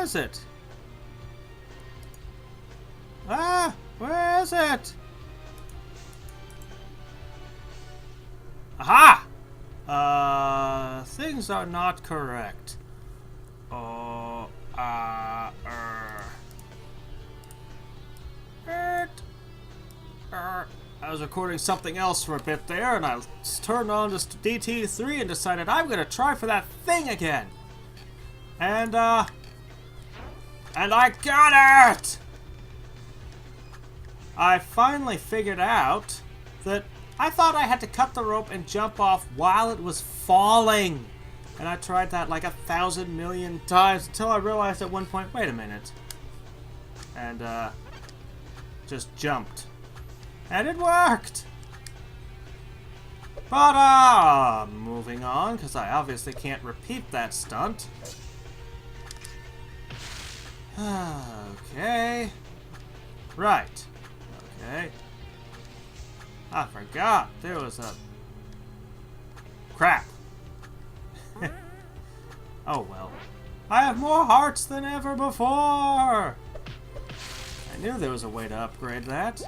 is it? Ah, where is it? Aha! Things are not correct. Oh, I was recording something else for a bit there, and I turned on to DT3 and decided I'm gonna try for that thing again. And I got it! I finally figured out that I thought I had to cut the rope and jump off while it was falling. And I tried that like 1,000 million times until I realized at one point, wait a minute. And just jumped. And it worked! But moving on, because I obviously can't repeat that stunt. Okay. Right. Okay. I forgot there was a... Crap. Oh well. I have more hearts than ever before! I knew there was a way to upgrade that.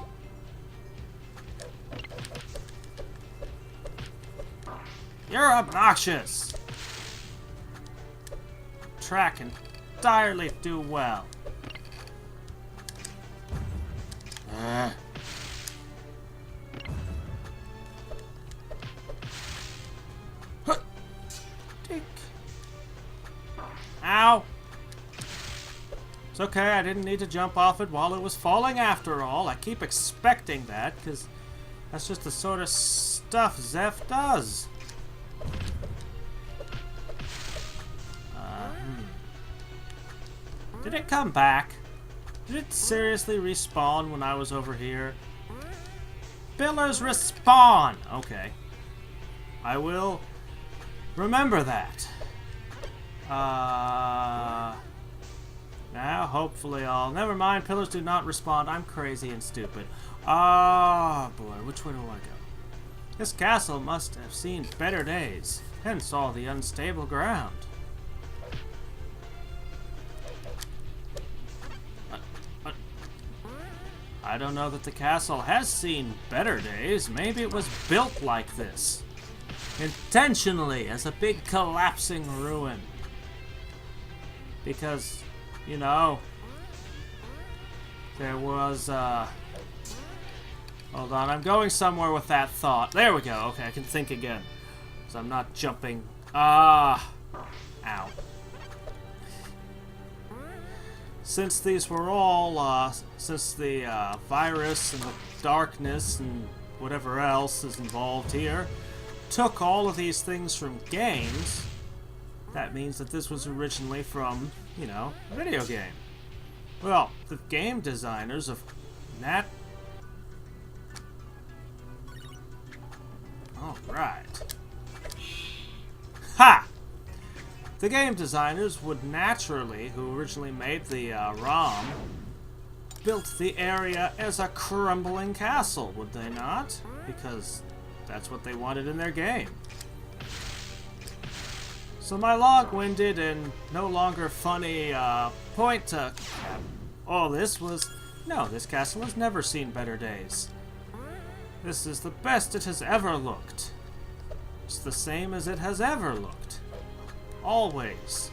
You're obnoxious! Track entirely do well. Ow! It's okay, I didn't need to jump off it while it was falling after all. I keep expecting that, because that's just the sort of stuff Zeph does. Did it come back? Did it seriously respawn when I was over here? Pillars respawn! Okay. I will remember that. Now, hopefully I'll... Never mind, pillars do not respond. I'm crazy and stupid. Oh, boy. Which way do I go? This castle must have seen better days. Hence all the unstable ground. I don't know that the castle has seen better days. Maybe it was built like this. Intentionally, as a big collapsing ruin. Because, you know, there was, hold on, I'm going somewhere with that thought. There we go. Okay, I can think again. So I'm not jumping. Ow. Since these were all, since the virus and the darkness and whatever else is involved here took all of these things from games, that means that this was originally from, you know, a video game. Well, the game designers of Nat... Alright. Ha! The game designers would naturally, who originally made the ROM, built the area as a crumbling castle, would they not? Because that's what they wanted in their game. So my long-winded and no longer funny point to all this was, no, this castle has never seen better days. This is the best it has ever looked. It's the same as it has ever looked. Always.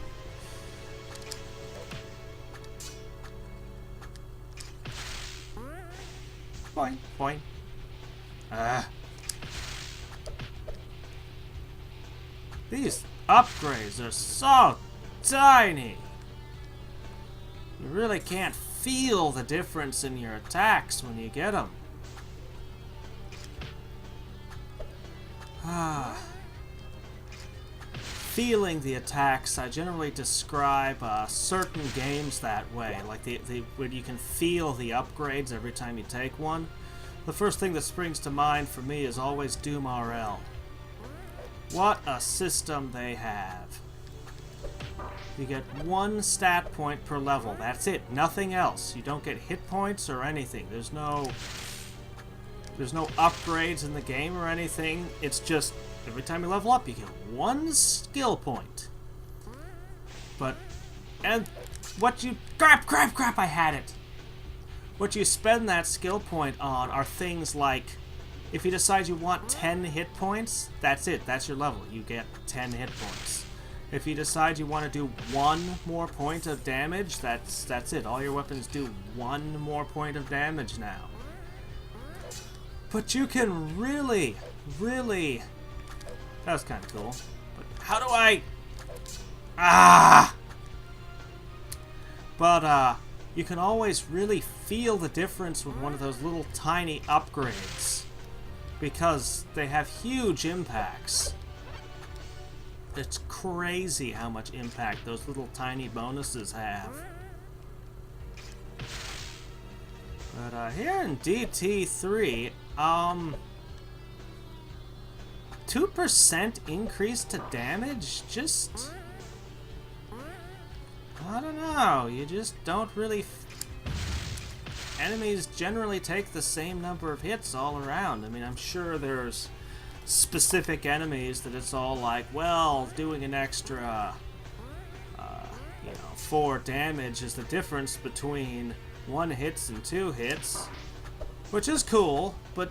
Boing, boing. These upgrades are so tiny. You really can't feel the difference in your attacks when you get them. Feeling the attacks, I generally describe certain games that way, like when you can feel the upgrades every time you take one. The first thing that springs to mind for me is always Doom RL. What a system they have. You get one stat point per level, that's it, nothing else. You don't get hit points or anything. There's no upgrades in the game or anything. It's just every time you level up, you get one skill point. And what you... Crap, I had it! What you spend that skill point on are things like, if you decide you want 10 hit points, that's it, that's your level. You get 10 hit points. If you decide you want to do 1 more point of damage, that's it. All your weapons do 1 more point of damage now. But you can really... That was kind of cool. But how do I... But, you can always really feel the difference with one of those little tiny upgrades. Because they have huge impacts. It's crazy how much impact those little tiny bonuses have. But, here in DT3, 2% increase to damage? Just... I don't know, you just don't really... Enemies generally take the same number of hits all around. I mean, I'm sure there's specific enemies that it's all like, well, doing an extra, 4 damage is the difference between 1 hits and 2 hits. Which is cool, but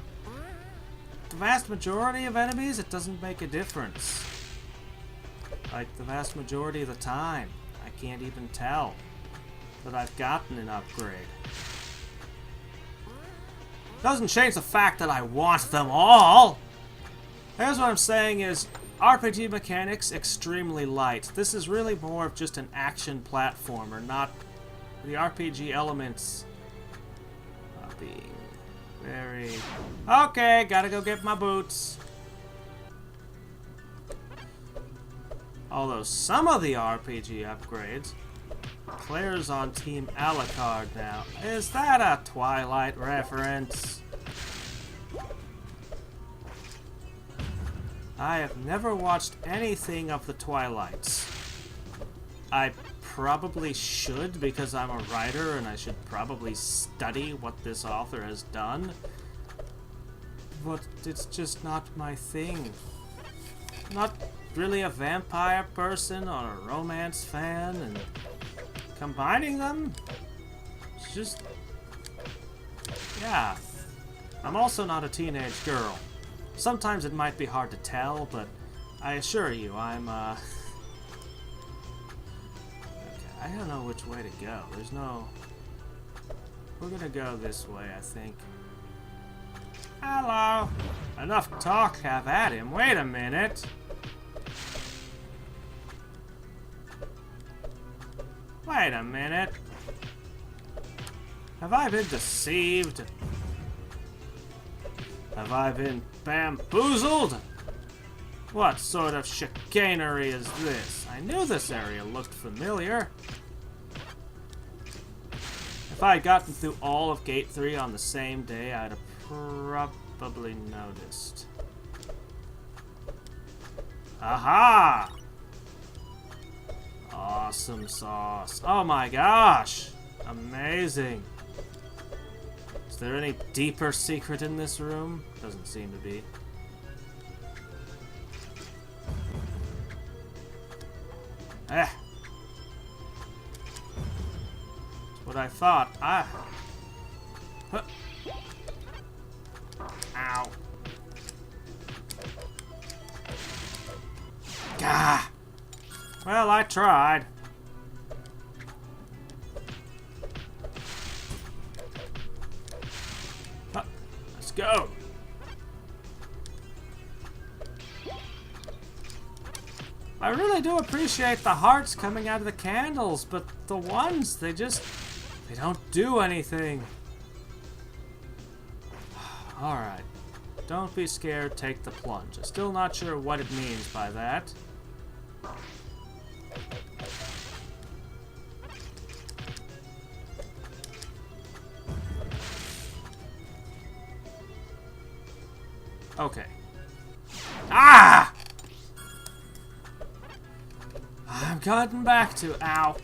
the vast majority of enemies, it doesn't make a difference. Like, the vast majority of the time. I can't even tell that I've gotten an upgrade. Doesn't change the fact that I want them all! Here's what I'm saying is, RPG mechanics, extremely light. This is really more of just an action platformer, not the RPG elements being very... Okay, gotta go get my boots. Although some of the RPG upgrades, players on Team Alucard now. Is that a Twilight reference? I have never watched anything of the Twilights. I probably should because I'm a writer and I should probably study what this author has done. But it's just not my thing. Not really a vampire person or a romance fan, and combining them, it's just... Yeah. I'm also not a teenage girl. Sometimes it might be hard to tell, but I assure you, I'm, Okay, I don't know which way to go. There's no... We're gonna go this way, I think. Hello! Enough talk, have at him. Wait a minute! Wait a minute. Have I been deceived? Have I been bamboozled? What sort of chicanery is this? I knew this area looked familiar. If I had gotten through all of Gate 3 on the same day, I'd have probably noticed. Aha! Awesome sauce. Oh my gosh! Amazing. Is there any deeper secret in this room? Doesn't seem to be. Eh. That's what I thought. Ah. Huh. Ow. Gah. Well, I tried. Huh. Let's go. I really do appreciate the hearts coming out of the candles, but the ones, they don't do anything. Alright. Don't be scared, take the plunge. I'm still not sure what it means by that. Okay. Ah! I'm cutting back to... Ow.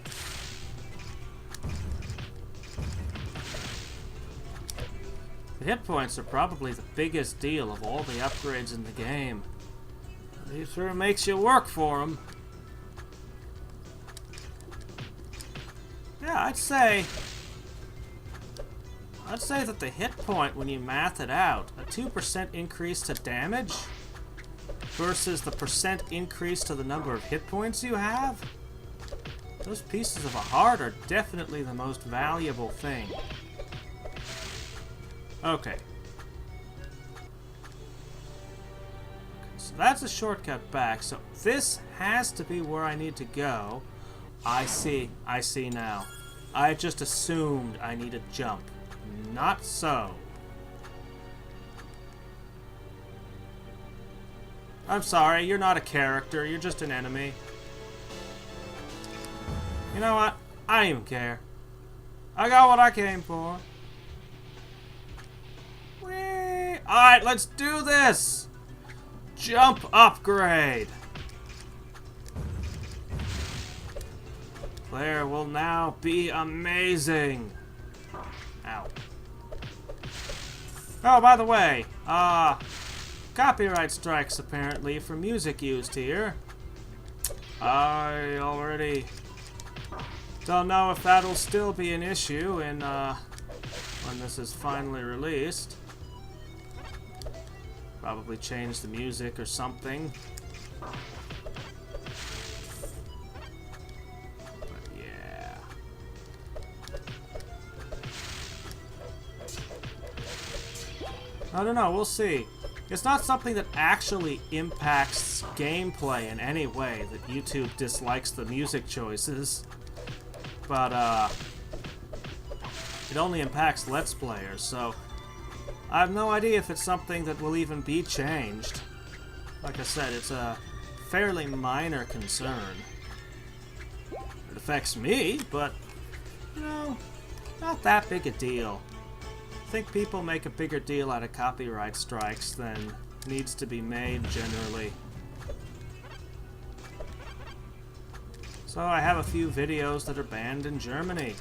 The hit points are probably the biggest deal of all the upgrades in the game. It sure makes you work for them. Yeah, I'd say that the hit point, when you math it out, a 2% increase to damage versus the percent increase to the number of hit points you have, those pieces of a heart are definitely the most valuable thing. Okay. So that's a shortcut back. So this has to be where I need to go. I see now. I just assumed I needed jump. Not so. I'm sorry, you're not a character, you're just an enemy. You know what? I don't even care. I got what I came for. Whee! Alright, let's do this! Jump upgrade! Claire will now be amazing! Ow. Oh, by the way, copyright strikes apparently for music used here. I already don't know if that'll still be an issue in when this is finally released. Probably change the music or something. But yeah. I don't know, we'll see. It's not something that actually impacts gameplay in any way, that YouTube dislikes the music choices. But, it only impacts Let's Players, so I have no idea if it's something that will even be changed. Like I said, it's a fairly minor concern. It affects me, but, you know, not that big a deal. I think people make a bigger deal out of copyright strikes than needs to be made generally. So I have a few videos that are banned in Germany.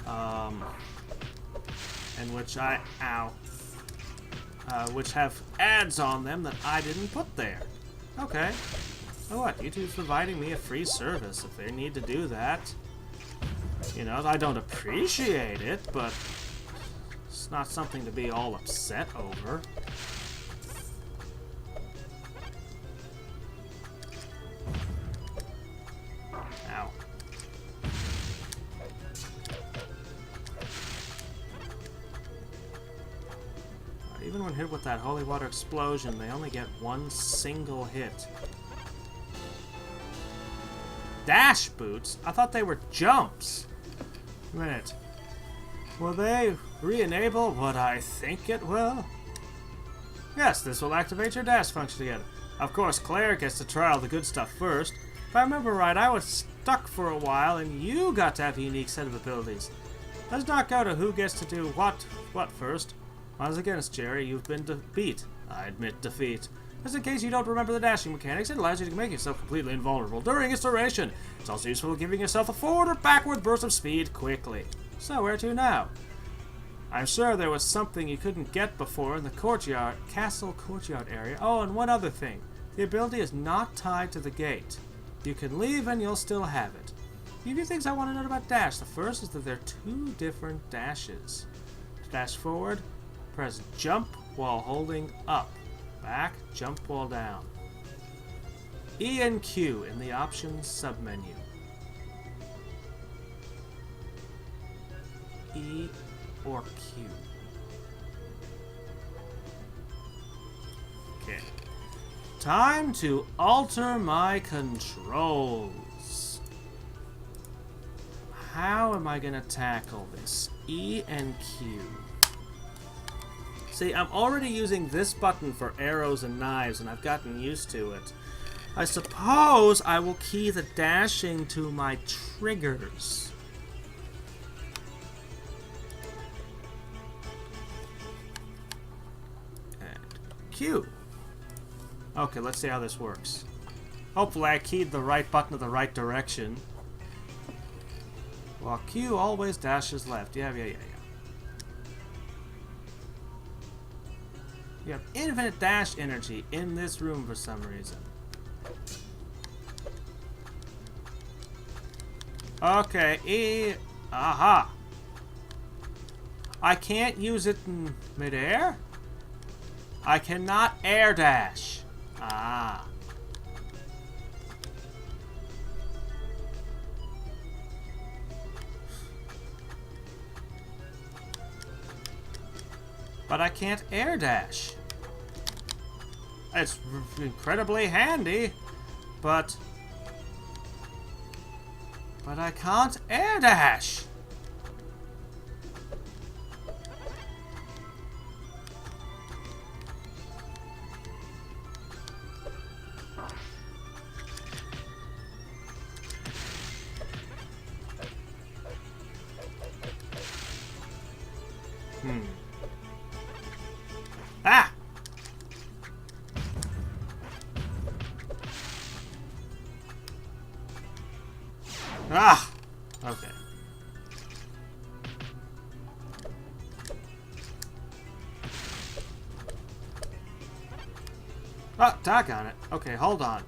And which which have ads on them that I didn't put there. Okay. So what? YouTube's providing me a free service if they need to do that. You know, I don't appreciate it, but it's not something to be all upset over. Ow. Even when hit with that holy water explosion, they only get one single hit. Dash boots? I thought they were jumps. A minute. Will they re-enable what I think it will? Yes, this will activate your dash function again. Of course, Claire gets to try all the good stuff first. If I remember right, I was stuck for a while, and you got to have a unique set of abilities. Let's not go to who gets to do what first. Once again, Jerry, you've been beat. I admit defeat. Just in case you don't remember the dashing mechanics, it allows you to make yourself completely invulnerable during its duration. It's also useful in giving yourself a forward or backward burst of speed quickly. So, where to now? I'm sure there was something you couldn't get before in the castle courtyard area. Oh, and one other thing. The ability is not tied to the gate. You can leave and you'll still have it. A few things I want to note about dash. The first is that there are two different dashes. Dash forward, press jump while holding up. Back, jump while down. E and Q in the options submenu. E or Q. Okay. Time to alter my controls. How am I gonna tackle this? E and Q. See, I'm already using this button for arrows and knives, and I've gotten used to it. I suppose I will key the dashing to my triggers. And Q. Okay, let's see how this works. Hopefully I keyed the right button to the right direction. While Q always dashes left. Yeah. You have infinite dash energy in this room for some reason. Okay, E. Aha. I can't use it in midair? I cannot air dash. Ah. But I can't air dash. It's incredibly handy, but I can't air dash. Ah! Ah! Okay. Oh, doggone it. Okay, hold on.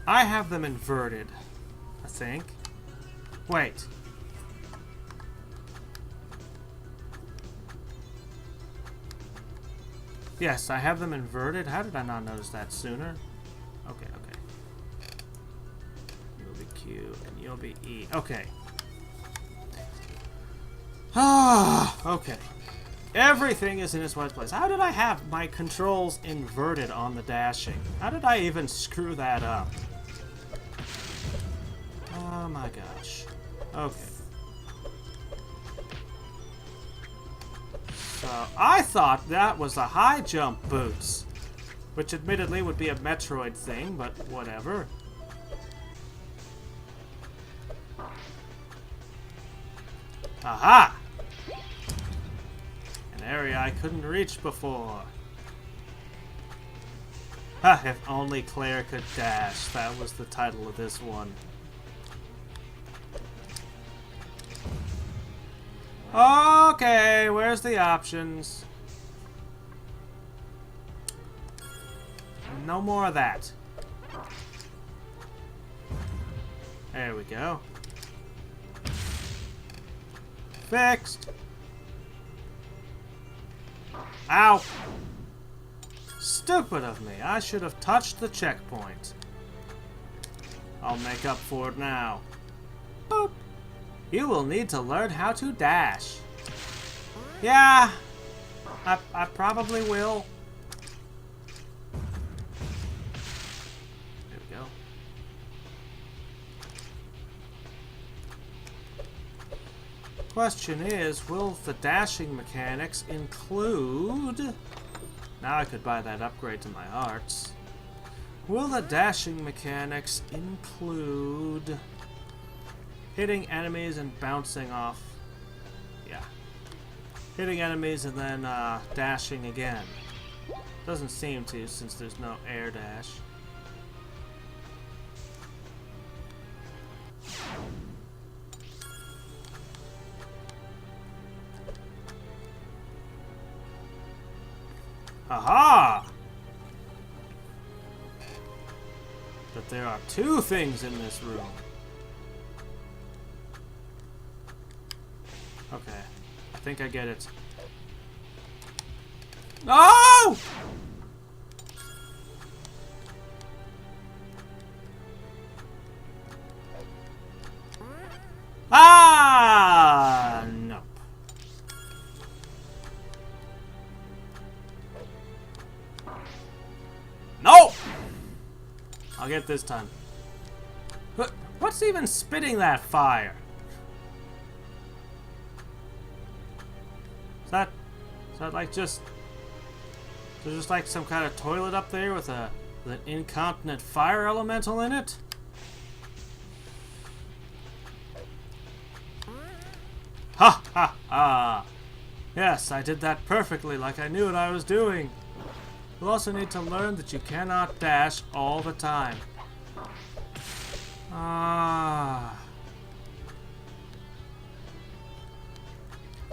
I have them inverted, I think. Wait. Yes, I have them inverted. How did I not notice that sooner? Okay, okay. You'll be Q and you'll be E. Okay. Ah, okay. Everything is in its right place. How did I have my controls inverted on the dashing? How did I even screw that up? Oh my gosh. Okay. So, I thought that was the high jump boots. Which admittedly would be a Metroid thing, but whatever. Aha! An area I couldn't reach before. Ha! If only Claire could dash. That was the title of this one. Okay, where's the options? No more of that. There we go. Fixed. Ow! Stupid of me. I should have touched the checkpoint. I'll make up for it now. Boop. You will need to learn how to dash. Yeah, I probably will. There we go. Question is, will the dashing mechanics include... Now I could buy that upgrade to my hearts. Will the dashing mechanics include... hitting enemies and bouncing off? Yeah. Hitting enemies and then dashing again. Doesn't seem to, since there's no air dash. Aha! But there are two things in this room. Okay. I think I get it. No! Ah! Nope. No! I'll get this time. What's even spitting that fire? Is that like just... There's just like some kind of toilet up there with an incontinent fire elemental in it? Ha ha ha! Yes, I did that perfectly, like I knew what I was doing. You'll also need to learn that you cannot dash all the time. Ah.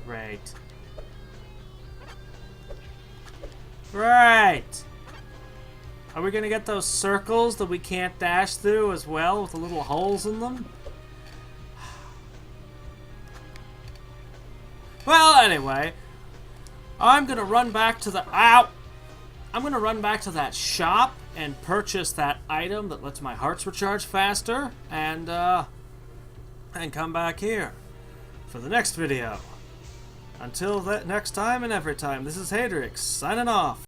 Great. Right! Are we gonna get those circles that we can't dash through as well with the little holes in them? Well, anyway, I'm gonna run back to the I'm gonna run back to that shop and purchase that item that lets my hearts recharge faster, and come back here for the next video. Until that next time and every time, this is Hadrix signing off.